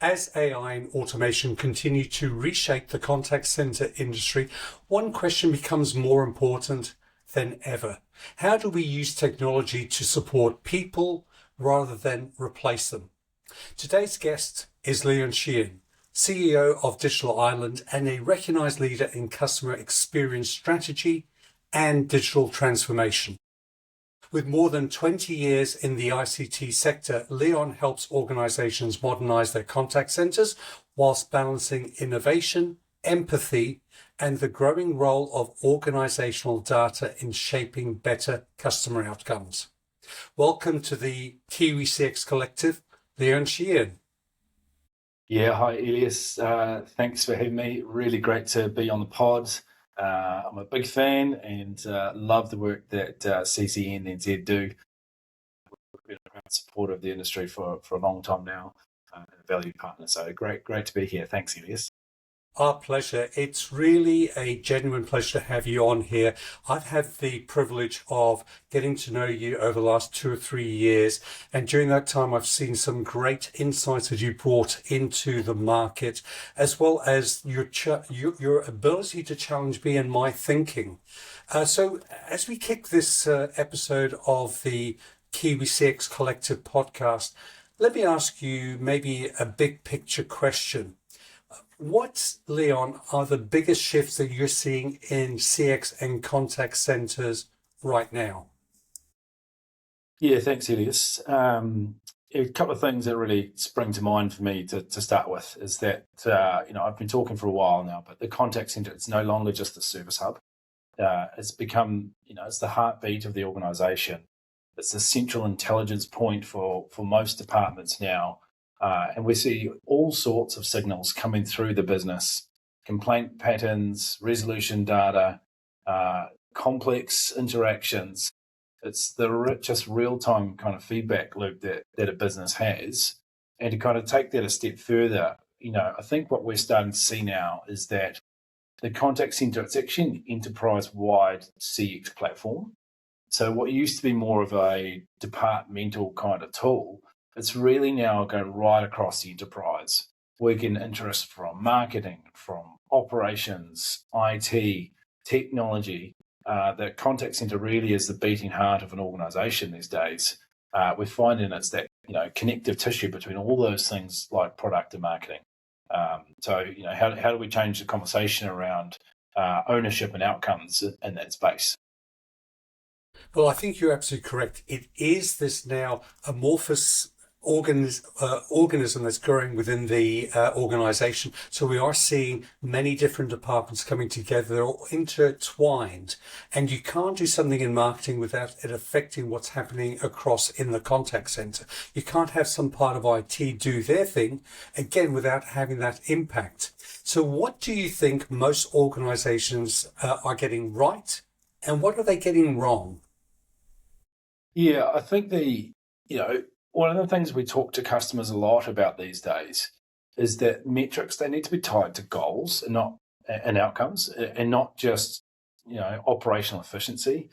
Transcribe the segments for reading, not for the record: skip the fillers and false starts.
As AI and automation continue to reshape the contact center industry, one question becomes more important than ever. How do we use technology to support people rather than replace them? Today's guest is Leon Sheehan, CEO of Digital Island and a recognized leader in customer experience strategy and digital transformation. With more than 20 years in the ICT sector, Leon helps organizations modernize their contact centers whilst balancing innovation, empathy, and the growing role of organizational data in shaping better customer outcomes. Welcome to the Kiwi CX Collective, Leon Sheehan. Yeah, hi Elias. Thanks for having me. Really great to be on the pod. I'm a big fan and love the work that CCN and Z do. We've been a proud supporter of the industry for a long time now, and a valued partner. So great to be here. Thanks, Elias. Our pleasure. It's really a genuine pleasure to have you on here. I've had the privilege of getting to know you over the last 2 or 3 years. And during that time, I've seen some great insights that you brought into the market, as well as your ability to challenge me and my thinking. So as we kick this episode of the Kiwi CX Collective podcast, let me ask you maybe a big picture question. What, Leon, are the biggest shifts that you're seeing in CX and contact centers right now? Yeah, thanks, Elias. A couple of things that really spring to mind for me to start with is that, I've been talking for a while now, but the contact center, it's no longer just a service hub. It's become, it's the heartbeat of the organization. It's the central intelligence point for most departments now. And we see all sorts of signals coming through the business, complaint patterns, resolution data, complex interactions. It's the richest real-time kind of feedback loop that a business has. And to kind of take that a step further, I think what we're starting to see now is that the contact center, it's actually an enterprise-wide CX platform. So what used to be more of a departmental kind of tool, it's really now going right across the enterprise. We get interest from marketing, from operations, IT, technology. The contact center really is the beating heart of an organization these days. We're finding it's that connective tissue between all those things like product and marketing. So how do we change the conversation around ownership and outcomes in that space? Well, I think you're absolutely correct. It is this now amorphous organism that's growing within the organization. So we are seeing many different departments coming together, all intertwined. And you can't do something in marketing without it affecting what's happening across in the contact center. You can't have some part of IT do their thing, again, without having that impact. So what do you think most organizations are getting right? And what are they getting wrong? Yeah, I think one of the things we talk to customers a lot about these days is that metrics, they need to be tied to goals and outcomes, and not just operational efficiency.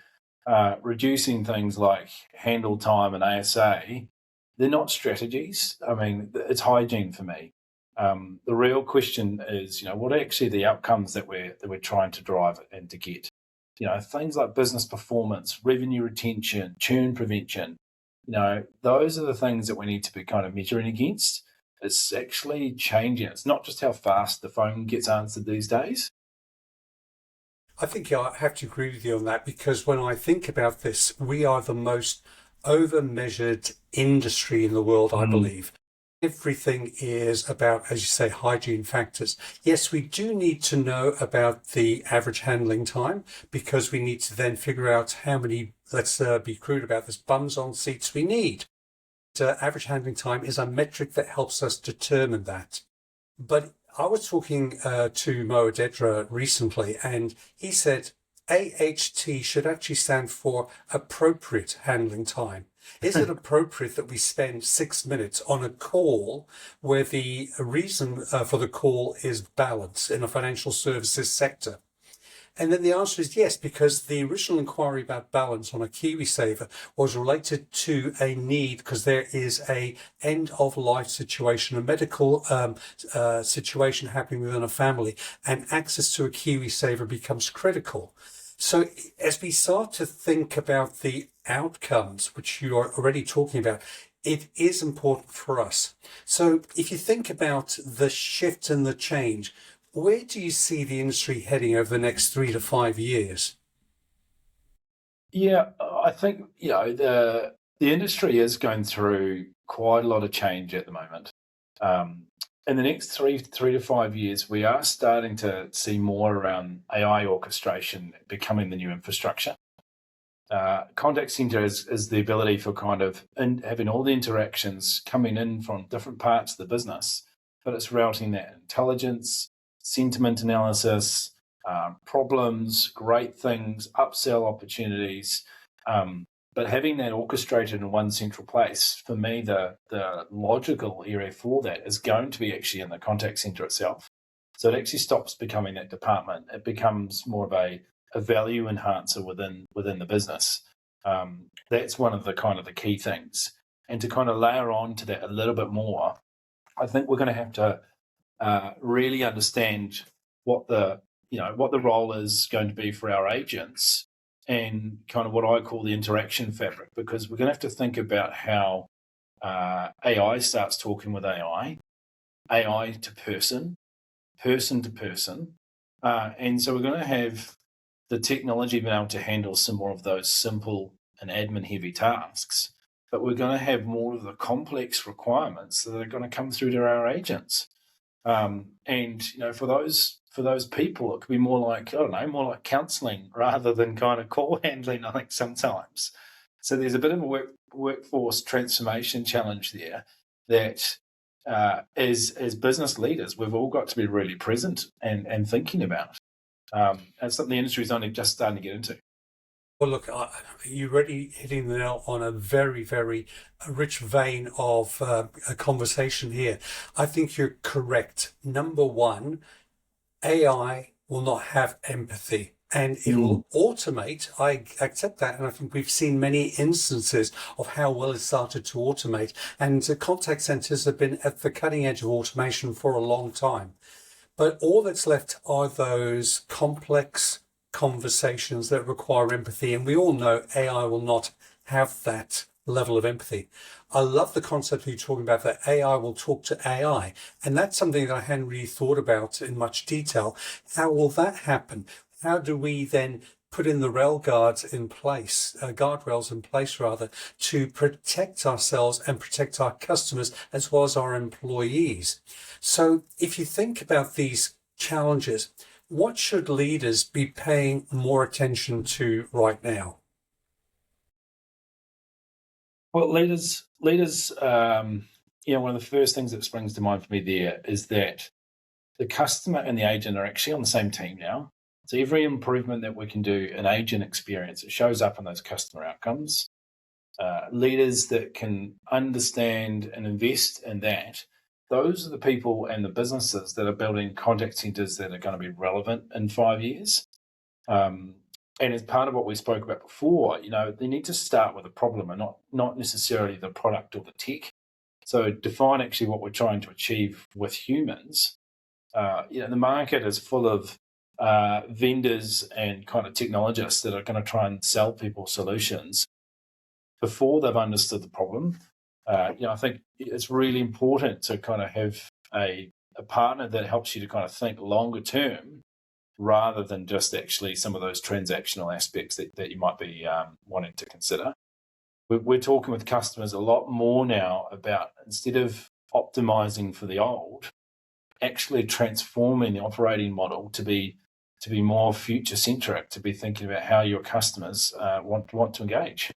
Reducing things like handle time and ASA, they're not strategies. I mean, it's hygiene for me. The real question is, what are actually the outcomes that we're trying to drive and to get? Things like business performance, revenue retention, churn prevention. Those are the things that we need to be kind of measuring against. It's actually changing. It's not just how fast the phone gets answered these days. I think I have to agree with you on that, because when I think about this, we are the most over-measured industry in the world, I believe. Everything is about, as you say, hygiene factors. Yes, we do need to know about the average handling time, because we need to then figure out how many, let's be crude about this, bums on seats we need. Average handling time is a metric that helps us determine that. But I was talking to Mo Adedra recently, and he said AHT should actually stand for appropriate handling time. Is it appropriate that we spend 6 minutes on a call where the reason for the call is balance in a financial services sector? And then the answer is yes, because the original inquiry about balance on a Kiwi saver was related to a need because there is a end of life situation, a medical situation happening within a family, and access to a Kiwi saver becomes critical. So as we start to think about the outcomes, which you are already talking about, it is important for us. So if you think about the shift and the change, where do you see the industry heading over the next 3 to 5 years? Yeah, I think the industry is going through quite a lot of change at the moment. Um, in the next 3 to 5 years, we are starting to see more around AI orchestration becoming the new infrastructure. Contact center is the ability for having all the interactions coming in from different parts of the business, but it's routing that intelligence, sentiment analysis, problems, great things, upsell opportunities, but having that orchestrated in one central place. For me, the logical area for that is going to be actually in the contact center itself. So it actually stops becoming that department. It becomes more of a value enhancer within the business. That's one of the key things. And to kind of layer on to that a little bit more, I think we're going to have to really understand what the role is going to be for our agents, and kind of what I call the interaction fabric, because we're going to have to think about how AI starts talking with AI to person to person, and so we're going to have the technology being able to handle some more of those simple and admin heavy tasks, but we're going to have more of the complex requirements that are going to come through to our agents. And for those people, it could be more like, I don't know, more like counselling rather than kind of call handling, I think, sometimes. So there's a bit of a workforce transformation challenge there that as business leaders, we've all got to be really present and thinking about. It's something the industry is only just starting to get into. Well, look, you're really hitting the nail on a very, very rich vein of a conversation here. I think you're correct. Number one, AI will not have empathy and it will automate. I accept that. And I think we've seen many instances of how well it started to automate. And contact centers have been at the cutting edge of automation for a long time. But all that's left are those complex conversations that require empathy. And we all know AI will not have that level of empathy. I love the concept you're talking about that AI will talk to AI. And that's something that I hadn't really thought about in much detail. How will that happen? How do we then put in the guardrails in place rather, to protect ourselves and protect our customers as well as our employees? So if you think about these challenges, what should leaders be paying more attention to right now? Well, leaders, one of the first things that springs to mind for me there is that the customer and the agent are actually on the same team now. So every improvement that we can do in agent experience, it shows up in those customer outcomes. Leaders that can understand and invest in that, those are the people and the businesses that are building contact centers that are going to be relevant in 5 years. And as part of what we spoke about before, they need to start with a problem and not necessarily the product or the tech. So define actually what we're trying to achieve with humans. The market is full of vendors and kind of technologists that are going to try and sell people solutions before they've understood the problem. I think it's really important to kind of have a partner that helps you to kind of think longer term rather than just actually some of those transactional aspects that you might be wanting to consider. We're talking with customers a lot more now about, instead of optimizing for the old, actually transforming the operating model to be more future centric, to be thinking about how your customers want to engage.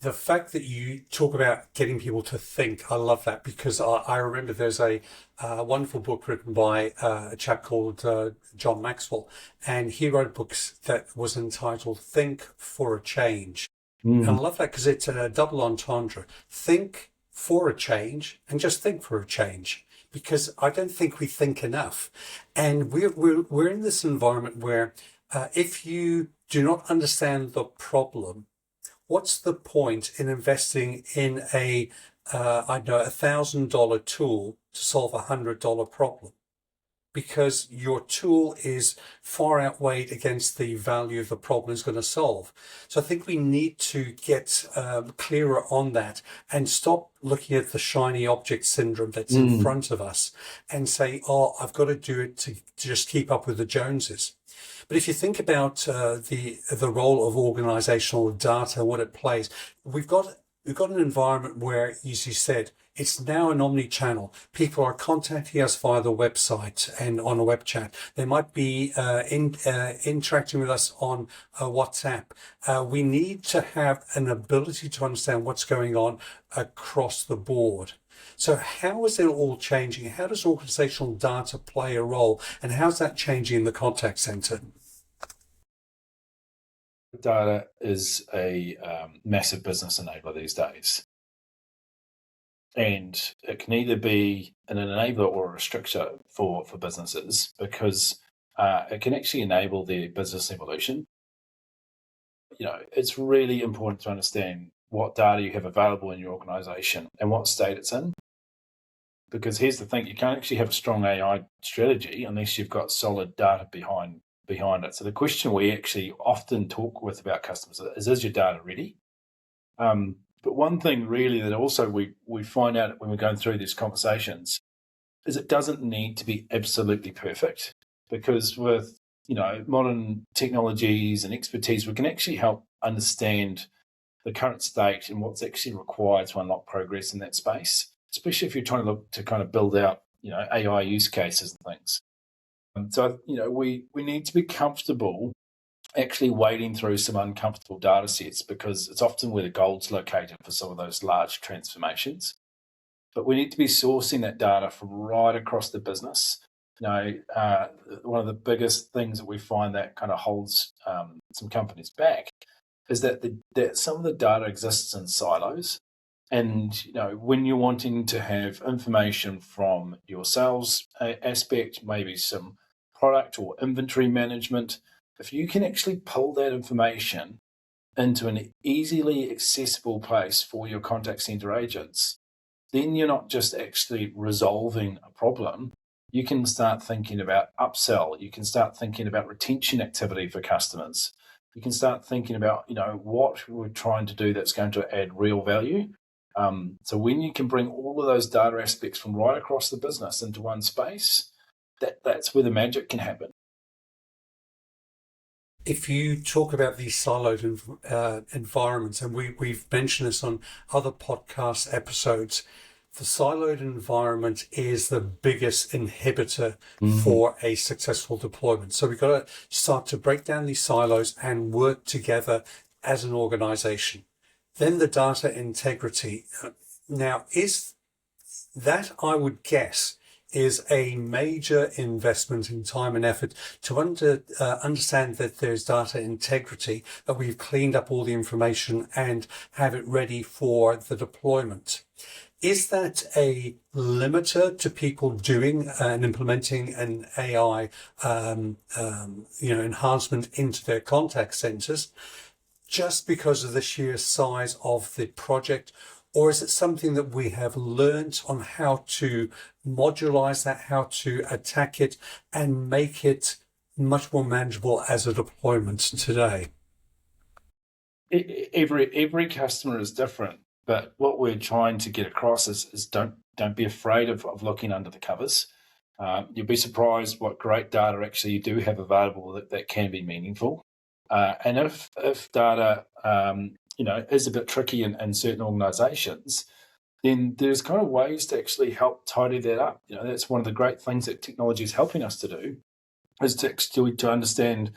The fact that you talk about getting people to think, I love that, because I remember there's a wonderful book written by a chap called John Maxwell, and he wrote books that was entitled Think for a Change. And I love that because it's a double entendre. Think for a change and just think for a change. because I don't think we think enough. And we're in this environment where if you do not understand the problem, what's the point in investing in I know, $1,000 tool to solve $100 problem? Because your tool is far outweighed against the value of the problem it's going to solve. So I think we need to get clearer on that and stop looking at the shiny object syndrome that's in front of us and say, oh, I've got to do it to just keep up with the Joneses. But if you think about the role of organizational data, what it plays, we've got an environment where, as you said, it's now an omni-channel. People are contacting us via the website and on a web chat. They might be interacting with us on WhatsApp. We need to have an ability to understand what's going on across the board. So how is it all changing? How does organizational data play a role? And how's that changing in the contact center? Data is a massive business enabler these days. And it can either be an enabler or a restrictor for businesses, because it can actually enable their business evolution. It's really important to understand what data you have available in your organization and what state it's in. Because here's the thing, you can't actually have a strong AI strategy unless you've got solid data behind it. So the question we actually often talk with about customers is your data ready? But one thing really that also we find out when we're going through these conversations is it doesn't need to be absolutely perfect, because with modern technologies and expertise, we can actually help understand the current state and what's actually required to unlock progress in that space, especially if you're trying to look to kind of build out AI use cases and things. So we need to be comfortable actually wading through some uncomfortable data sets, because it's often where the gold's located for some of those large transformations. But we need to be sourcing that data from right across the business. One of the biggest things that we find that kind of holds some companies back is that that some of the data exists in silos. And when you're wanting to have information from your sales aspect, maybe some product or inventory management, if you can actually pull that information into an easily accessible place for your contact center agents, then you're not just actually resolving a problem. You can start thinking about upsell. You can start thinking about retention activity for customers. You can start thinking about, what we're trying to do that's going to add real value. So when you can bring all of those data aspects from right across the business into one space, that's where the magic can happen. If you talk about these siloed environments, and we've mentioned this on other podcast episodes, the siloed environment is the biggest inhibitor for a successful deployment. So we've got to start to break down these silos and work together as an organization. Then the data integrity. Now, is that, I would guess, is a major investment in time and effort to understand that there's data integrity, that we've cleaned up all the information and have it ready for the deployment. Is that a limiter to people doing and implementing an AI, enhancement into their contact centers, just because of the sheer size of the project? Or is it something that we have learned on how to modularize that, how to attack it and make it much more manageable as a deployment today? Every customer is different, but what we're trying to get across is don't be afraid of looking under the covers. You'll be surprised what great data actually you do have available that can be meaningful. And if data is a bit tricky in certain organizations, then there's kind of ways to actually help tidy that up. That's one of the great things that technology is helping us to do, is to understand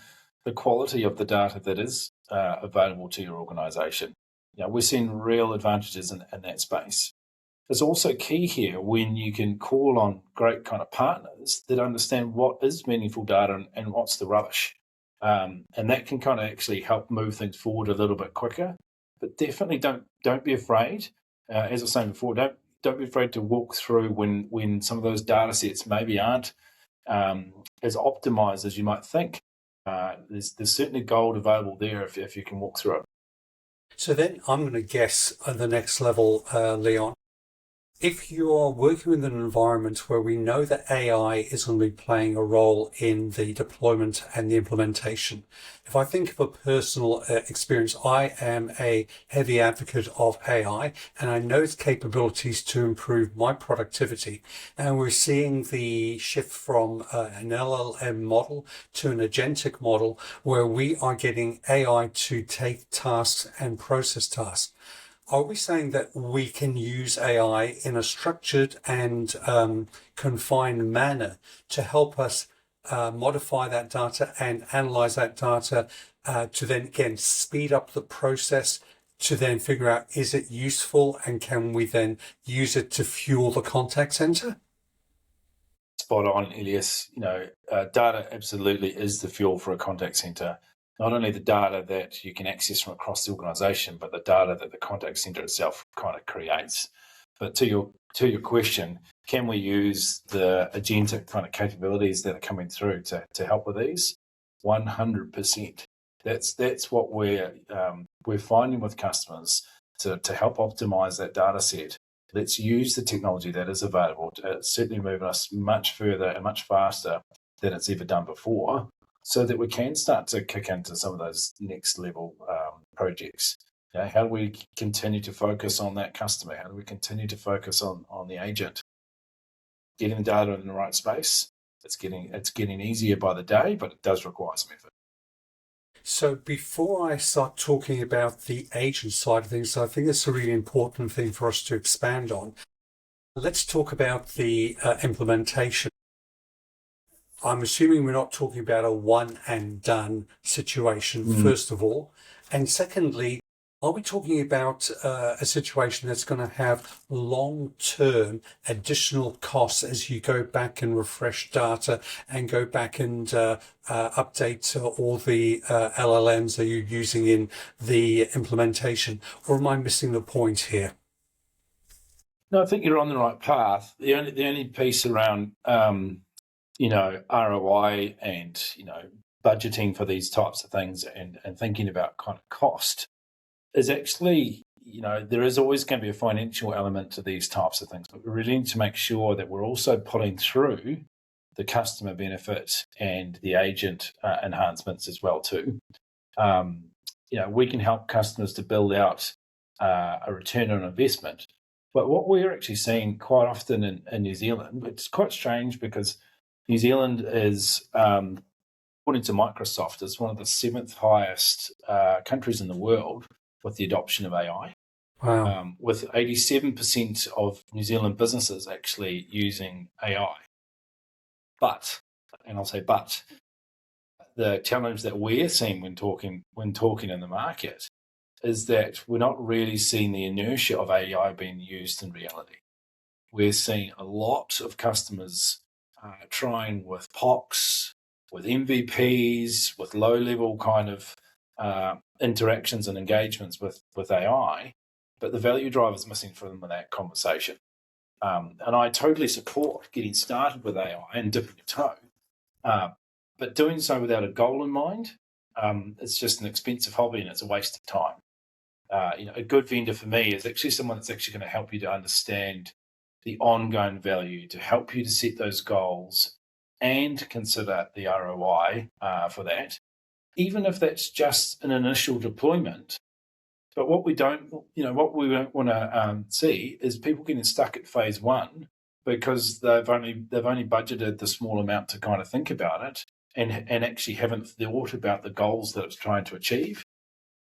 the quality of the data that is available to your organization. We're seeing real advantages in that space. It's also key here when you can call on great kind of partners that understand what is meaningful data and what's the rubbish. And that can kind of actually help move things forward a little bit quicker. But definitely don't be afraid. As I was saying before, don't be afraid to walk through when some of those data sets maybe aren't as optimized as you might think. There's certainly gold available there if you can walk through it. So then I'm going to guess at the next level, Leon. If you're working with an environment where we know that AI is going to be playing a role in the deployment and the implementation, if I think of a personal experience, I am a heavy advocate of AI and I know its capabilities to improve my productivity. And we're seeing the shift from an LLM model to an agentic model where we are getting AI to take tasks and process tasks. Are we saying that we can use AI in a structured and confined manner to help us modify that data and analyze that data to then again speed up the process to then figure out is it useful and can we then use it to fuel the contact center? Spot on, Elias. Data absolutely is the fuel for a contact center. Not only the data that you can access from across the organization, but the data that the contact center itself kind of creates. But to your question, can we use the agentic kind of capabilities that are coming through to help with these? 100%. That's what we're finding with customers to help optimize that data set. Let's use the technology that is available. It's certainly moving us much further and much faster than it's ever done before, so that we can start to kick into some of those next level projects. How do we continue to focus on that customer? How do we continue to focus on the agent? Getting the data in the right space. It's getting easier by the day, but it does require some effort. So before I start talking about the agent side of things, I think it's a really important thing for us to expand on. Let's talk about the implementation. I'm assuming we're not talking about a one and done situation, first of all. And secondly, are we talking about a situation that's going to have long-term additional costs as you go back and refresh data and go back and update all the LLMs that you're using in the implementation? Or am I missing the point here? No, I think you're on the right path. The only piece around ROI and budgeting for these types of things and thinking about kind of cost is actually, there is always going to be a financial element to these types of things, but we really need to make sure that we're also pulling through the customer benefit and the agent enhancements as well too. We can help customers to build out a return on investment, but what we're actually seeing quite often in New Zealand, it's quite strange because New Zealand is, according to Microsoft, is one of the 7th highest countries in the world with the adoption of AI. Wow. With 87% of New Zealand businesses actually using AI. But, and I'll say but, the challenge that we're seeing when talking in the market is that we're not really seeing the inertia of AI being used in reality. We're seeing a lot of customers trying with POCs, with MVPs, with low-level kind of interactions and engagements with AI, but the value driver is missing from them in that conversation. And I totally support getting started with AI and dipping your toe, but doing so without a goal in mind, it's just an expensive hobby and it's a waste of time. A good vendor for me is actually someone that's actually going to help you to understand the ongoing value, to help you to set those goals and consider the ROI for that, even if that's just an initial deployment. But what we don't want to see is people getting stuck at phase one because they've only budgeted the small amount to kind of think about it and actually haven't thought about the goals that it's trying to achieve.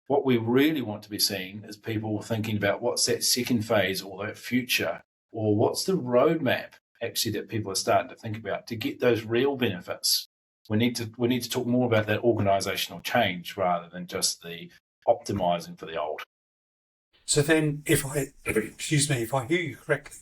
What we really want to be seeing is people thinking about what's that second phase or that future, or what's the roadmap actually that people are starting to think about to get those real benefits. We need to talk more about that organizational change rather than just the optimizing for the old. So then if I hear you correctly,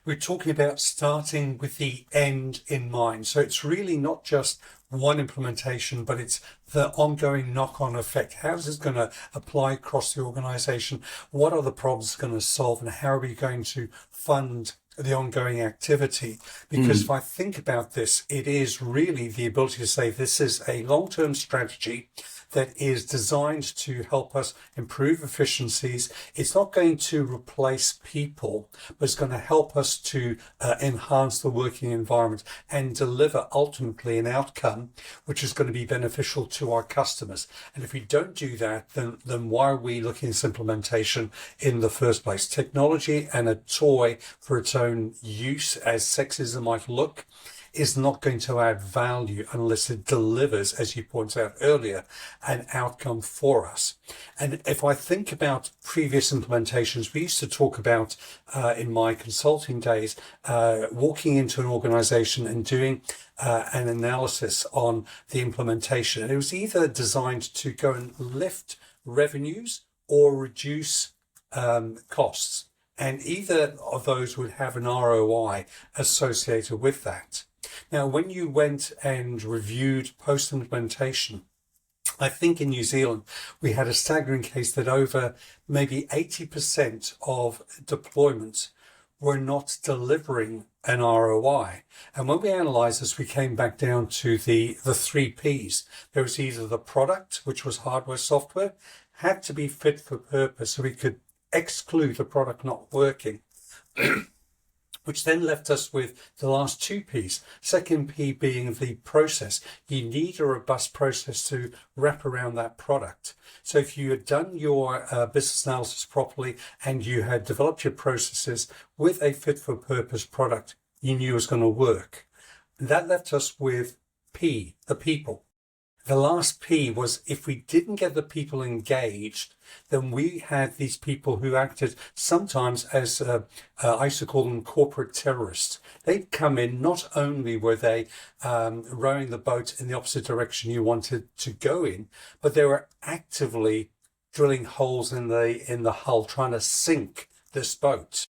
we're talking about starting with the end in mind. So it's really not just one implementation, but it's the ongoing knock-on effect. How is this going to apply across the organization? What are the problems it's going to solve, and how are we going to fund the ongoing activity? Because if I think about this, it is really the ability to say this is a long-term strategy that is designed to help us improve efficiencies. It's not going to replace people, but it's going to help us to enhance the working environment and deliver ultimately an outcome which is going to be beneficial to our customers. And if we don't do that, then why are we looking at implementation in the first place? Technology and a toy for its own use, as sexy as it might look, is not going to add value unless it delivers, as you pointed out earlier, an outcome for us. And if I think about previous implementations, we used to talk about, in my consulting days, walking into an organization and doing an analysis on the implementation. And it was either designed to go and lift revenues or reduce costs. And either of those would have an ROI associated with that. Now, when you went and reviewed post-implementation, I think in New Zealand, we had a staggering case that over maybe 80% of deployments were not delivering an ROI. And when we analysed this, we came back down to the three Ps. There was either the product, which was hardware, software, had to be fit for purpose, so we could exclude the product not working. Which then left us with the last two Ps. Second P being the process. You need a robust process to wrap around that product. So if you had done your business analysis properly and you had developed your processes with a fit for purpose product, you knew it was going to work. That left us with P, the people. The last P was if we didn't get the people engaged, then we had these people who acted sometimes as, I used to call them corporate terrorists. They'd come in, not only were they rowing the boat in the opposite direction you wanted to go in, but they were actively drilling holes in the hull, trying to sink this boat.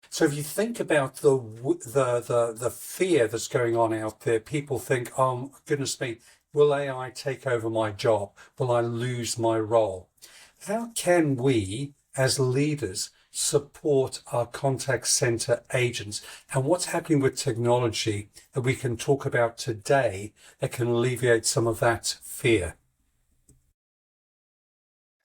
So if you think about the fear that's going on out there, people think, oh, goodness me, will AI take over my job? Will I lose my role? How can we, as leaders, support our contact center agents? And what's happening with technology that we can talk about today that can alleviate some of that fear?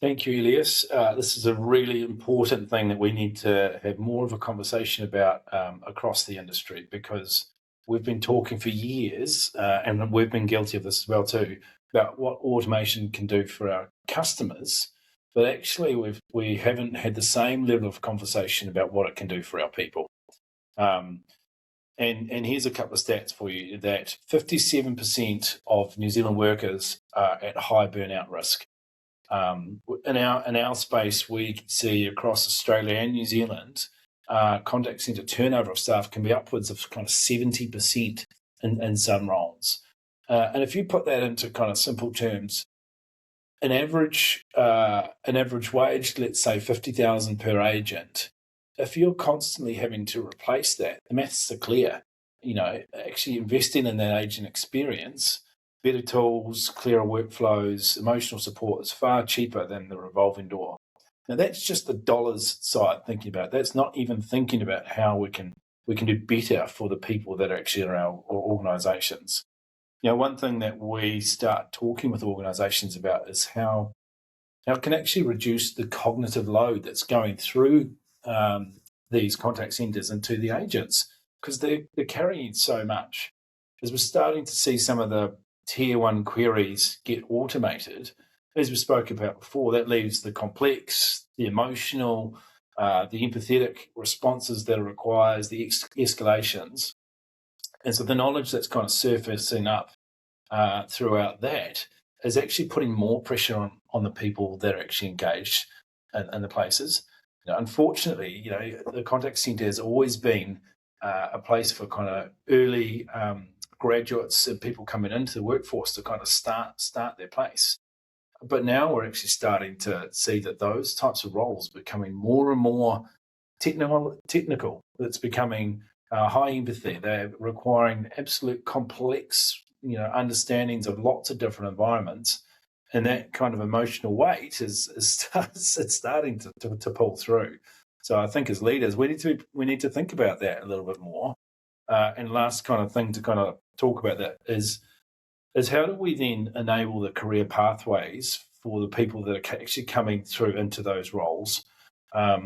Thank you, Elias. This is a really important thing that we need to have more of a conversation about across the industry, because we've been talking for years, and we've been guilty of this as well too, about what automation can do for our customers, but actually we haven't had the same level of conversation about what it can do for our people. And here's a couple of stats for you, that 57% of New Zealand workers are at high burnout risk. In our space, we see across Australia and New Zealand, contact centre turnover of staff can be upwards of kind of 70% in some roles. And if you put that into kind of simple terms, an average wage, let's say 50,000 per agent, if you're constantly having to replace that, the maths are clear. You know, actually investing in that agent experience, better tools, clearer workflows, emotional support is far cheaper than the revolving door. Now that's just the dollars side thinking about it. That's not even thinking about how we can do better for the people that are actually in our organisations. You know, one thing that we start talking with organisations about is how it can actually reduce the cognitive load that's going through these contact centres and to the agents, because they're carrying so much. As we're starting to see some of the tier one queries get automated, as we spoke about before, that leaves the complex, the emotional, the empathetic responses that it requires, the escalations. And so the knowledge that's kind of surfacing up throughout that is actually putting more pressure on the people that are actually engaged in the places. You know, unfortunately, you know, the contact centre has always been a place for kind of early graduates and people coming into the workforce to kind of start their place. But now we're actually starting to see that those types of roles are becoming more and more technical. It's becoming high empathy. They're requiring absolute complex understandings of lots of different environments, and that kind of emotional weight is it's starting to pull through. So I think as leaders, we need to think about that a little bit more. And last kind of thing to kind of talk about that is how do we then enable the career pathways for the people that are actually coming through into those roles? I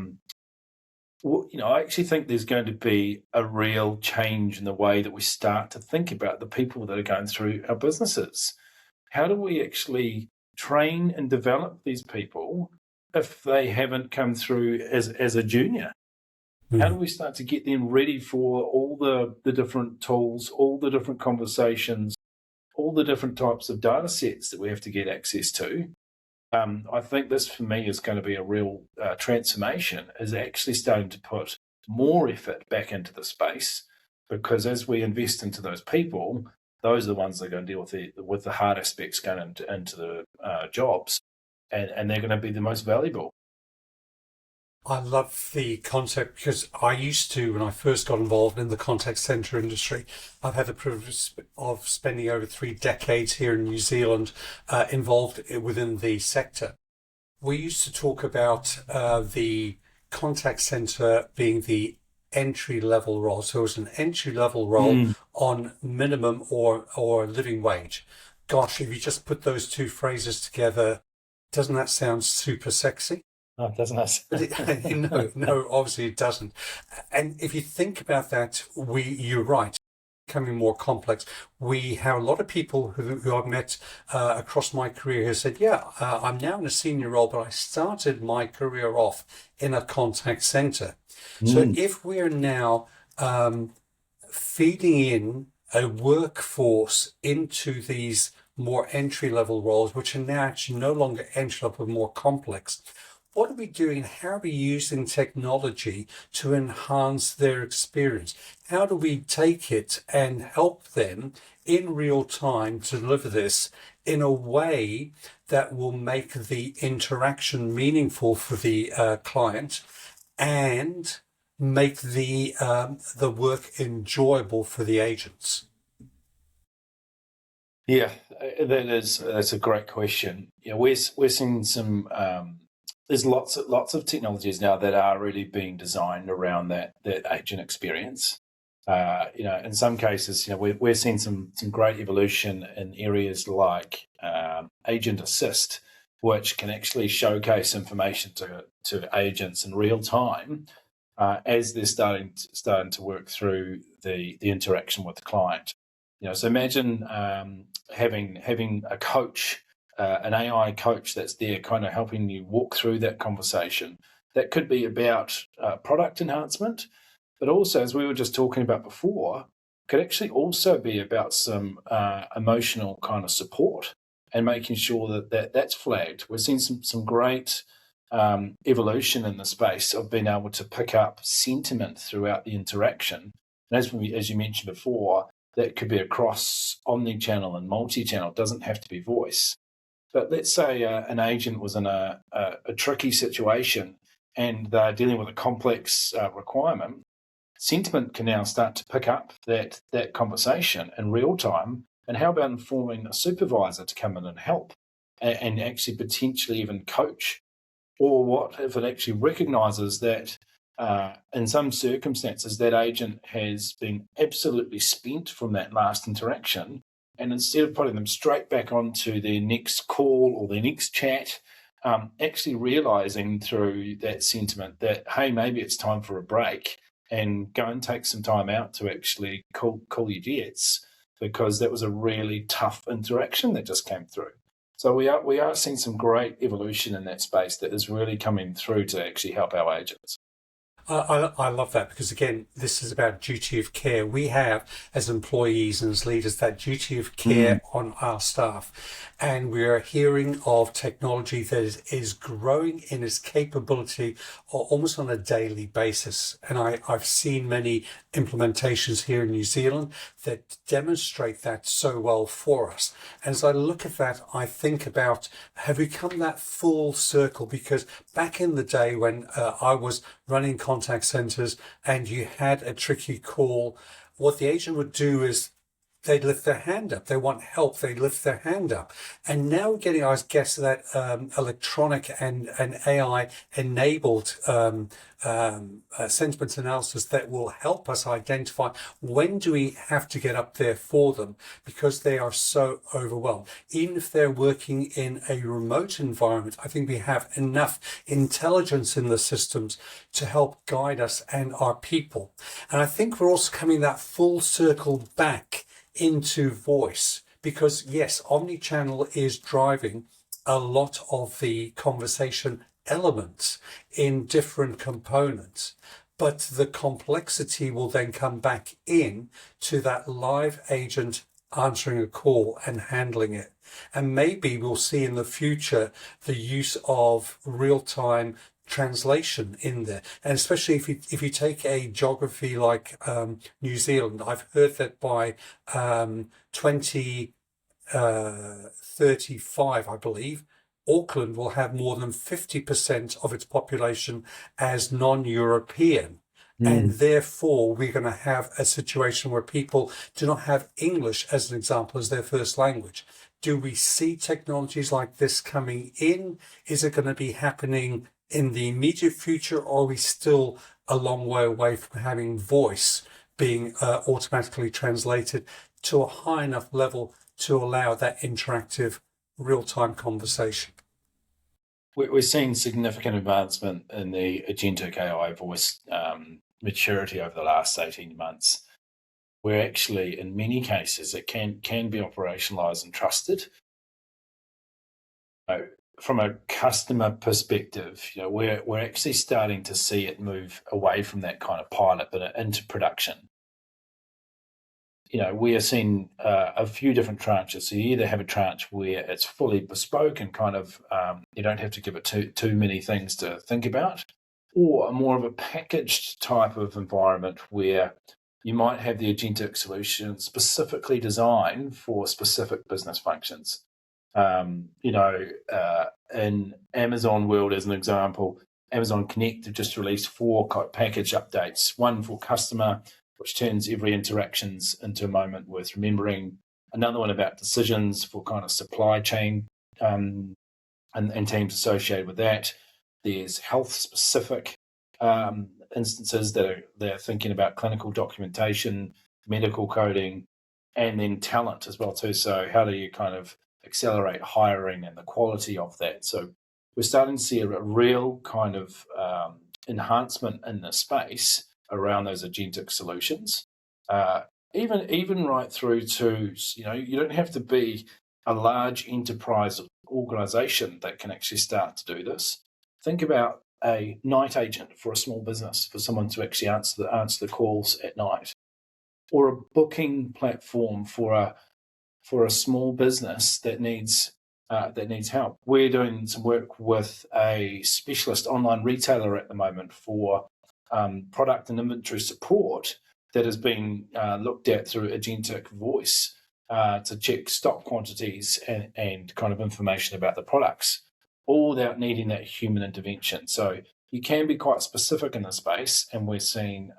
actually think there's going to be a real change in the way that we start to think about the people that are going through our businesses. How do we actually train and develop these people if they haven't come through as a junior? How do we start to get them ready for all the different tools, all the different conversations, all the different types of data sets that we have to get access to? I think this, for me, is going to be a real transformation, is actually starting to put more effort back into the space, because as we invest into those people, those are the ones that are going to deal with the hard aspects going into the jobs, and they're going to be the most valuable. I love the concept because I used to, when I first got involved in the contact center industry, I've had the privilege of spending over 3 decades here in New Zealand involved within the sector. We used to talk about the contact center being the entry level role. So it was an entry level role on minimum or living wage. Gosh, if you just put those two phrases together, doesn't that sound super sexy? No, doesn't it? No, obviously it doesn't. And if you think about that, you're right, becoming more complex. We have a lot of people who I've met across my career who said, I'm now in a senior role, but I started my career off in a contact center. So if we're now feeding in a workforce into these more entry-level roles, which are now actually no longer entry-level, but more complex, what are we doing? How are we using technology to enhance their experience? How do we take it and help them in real time to deliver this in a way that will make the interaction meaningful for the client and make the work enjoyable for the agents? Yeah, that's a great question. We're seeing some. There's lots of technologies now that are really being designed around that agent experience. In some cases, we're seeing some great evolution in areas like agent assist, which can actually showcase information to agents in real time as they're starting to work through the interaction with the client. So imagine having a coach, an AI coach that's there kind of helping you walk through that conversation. That could be about product enhancement, but also, as we were just talking about before, could actually also be about some emotional kind of support and making sure that's flagged. We're seeing some great evolution in the space of being able to pick up sentiment throughout the interaction. And as you mentioned before, that could be across omni-channel and multi-channel. It doesn't have to be voice. But let's say an agent was in a tricky situation and they're dealing with a complex requirement. Sentiment can now start to pick up that conversation in real time. And how about informing a supervisor to come in and help and actually potentially even coach? Or what if it actually recognises that in some circumstances that agent has been absolutely spent from that last interaction, and instead of putting them straight back onto their next call or their next chat, actually realising through that sentiment that, hey, maybe it's time for a break and go and take some time out to actually cool your jets, because that was a really tough interaction that just came through. So we are seeing some great evolution in that space that is really coming through to actually help our agents. I love that because, again, this is about duty of care. We have, as employees and as leaders, that duty of care on our staff. And we are hearing of technology that is growing in its capability almost on a daily basis. And I've seen many implementations here in New Zealand that demonstrate that so well for us. And as I look at that, I think about, have we come that full circle? Because back in the day when I was running contact centers and you had a tricky call, what the agent would do is they lift their hand up. They want help, they lift their hand up. And now we're getting, I guess, that electronic and AI enabled sentiment analysis that will help us identify when do we have to get up there for them, because they are so overwhelmed. Even if they're working in a remote environment, I think we have enough intelligence in the systems to help guide us and our people. And I think we're also coming that full circle back into voice, because yes, omnichannel is driving a lot of the conversation elements in different components, but the complexity will then come back in to that live agent answering a call and handling it. And maybe we'll see in the future the use of real-time translation in there, and especially if you take a geography like New Zealand, I've heard that by 2035, I believe, Auckland will have more than 50% of its population as non-European. And therefore, we're going to have a situation where people do not have English, as an example, as their first language. Do we see technologies like this coming in? Is it going to be happening in the immediate future, or are we still a long way away from having voice being automatically translated to a high enough level to allow that interactive real-time conversation? We're seeing significant advancement in the agentic AI voice maturity over the last 18 months, where actually, in many cases, it can be operationalized and trusted. From a customer perspective, we're actually starting to see it move away from that kind of pilot, but into production. We are seeing a few different tranches. So you either have a tranche where it's fully bespoke and kind of you don't have to give it too many things to think about, or more of a packaged type of environment where you might have the agentic solution specifically designed for specific business functions. In Amazon world, as an example, Amazon Connect have just released 4 package updates, one for customer, which turns every interactions into a moment worth remembering, another one about decisions for kind of supply chain and teams associated with that. There's health specific instances that they're thinking about clinical documentation, medical coding, and then talent as well too. So how do you kind of accelerate hiring and the quality of that? So we're starting to see a real kind of enhancement in the space around those agentic solutions. Even right through to, you don't have to be a large enterprise organization that can actually start to do this. Think about a night agent for a small business, for someone to actually answer the calls at night, or a booking platform for a small business that needs help. We're doing some work with a specialist online retailer at the moment for product and inventory support that has been looked at through agentic voice to check stock quantities and kind of information about the products, all without needing that human intervention. So you can be quite specific in the space, and we're seeing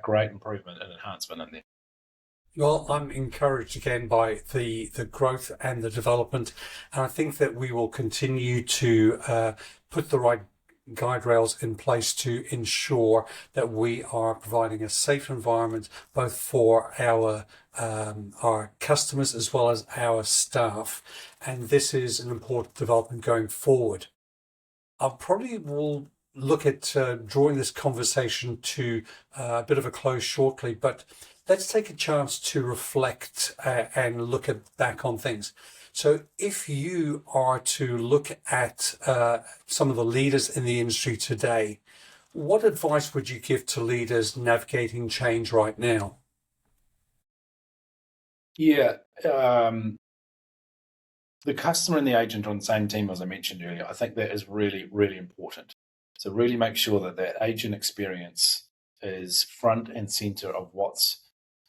great improvement and enhancement in there. Well, I'm encouraged again by the growth and the development, and I think that we will continue to put the right guide rails in place to ensure that we are providing a safe environment both for our customers as well as our staff. And this is an important development going forward. I probably will look at drawing this conversation to a bit of a close shortly, but let's take a chance to reflect and look back on things. So if you are to look at some of the leaders in the industry today, what advice would you give to leaders navigating change right now? Yeah, the customer and the agent are on the same team, as I mentioned earlier. I think that is really, really important. So really make sure that agent experience is front and center of what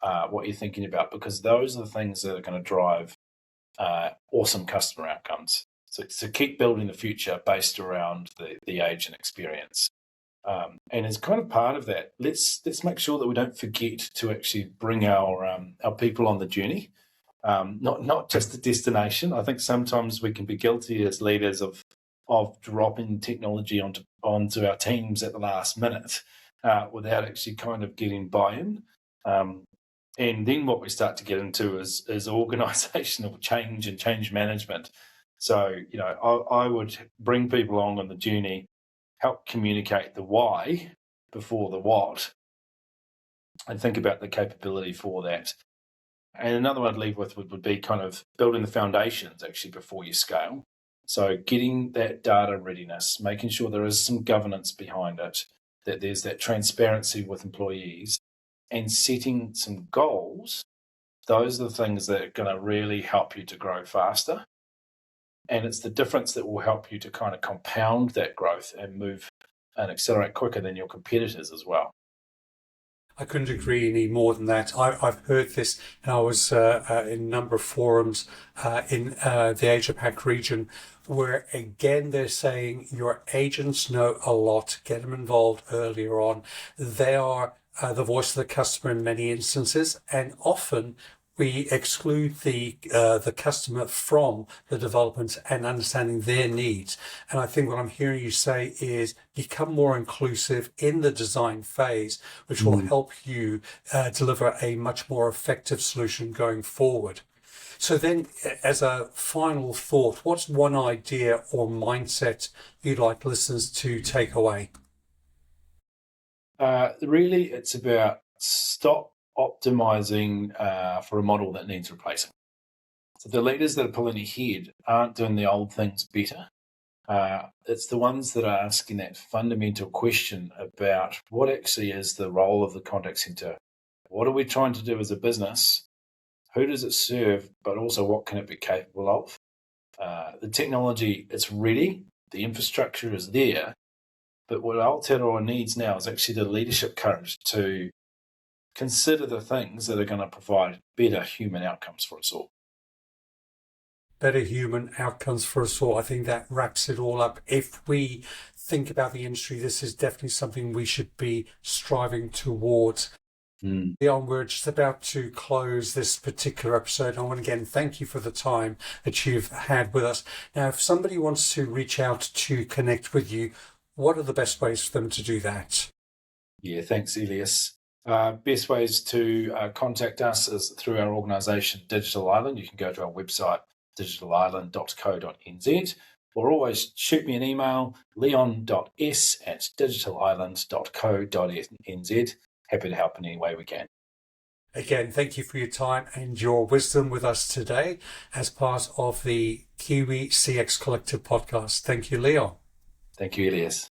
you're thinking about, because those are the things that are going to drive awesome customer outcomes. So keep building the future based around the agent experience. And as kind of part of that, let's make sure that we don't forget to actually bring our people on the journey. not just the destination. I think sometimes we can be guilty as leaders of dropping technology onto our teams at the last minute without actually kind of getting buy-in. And then what we start to get into is organisational change and change management. So, I would bring people along on the journey, help communicate the why before the what, and think about the capability for that. And another one I'd leave with would be kind of building the foundations actually before you scale. So getting that data readiness, making sure there is some governance behind it, that there's that transparency with employees, and setting some goals. Those are the things that are going to really help you to grow faster. And it's the difference that will help you to kind of compound that growth and move and accelerate quicker than your competitors as well. I couldn't agree any more than that. I've heard this, and I was in a number of forums in the Asia Pac region, where again they're saying your agents know a lot. Get them involved earlier on. They are the voice of the customer in many instances, and often we exclude the customer from the development and understanding their needs. And I think what I'm hearing you say is become more inclusive in the design phase, which will help you deliver a much more effective solution going forward. So then, as a final thought, what's one idea or mindset you'd like listeners to take away? Really, it's about stop optimizing for a model that needs replacing. So the leaders that are pulling ahead aren't doing the old things better. It's the ones that are asking that fundamental question about what actually is the role of the contact center. What are we trying to do as a business? Who does it serve? But also, what can it be capable of? The technology is ready. The infrastructure is there. But what Aotearoa needs now is actually the leadership courage to consider the things that are going to provide better human outcomes for us all. Better human outcomes for us all. I think that wraps it all up. If we think about the industry, this is definitely something we should be striving towards. Leon, we're just about to close this particular episode. I want to again thank you for the time that you've had with us. Now, if somebody wants to reach out to connect with you, what are the best ways for them to do that? Yeah, thanks, Elias. Best ways to contact us is through our organisation, Digital Island. You can go to our website, digitalisland.co.nz, or always shoot me an email, leon.s@digitalisland.co.nz. Happy to help in any way we can. Again, thank you for your time and your wisdom with us today as part of the Kiwi CX Collective podcast. Thank you, Leon. Thank you, Elias.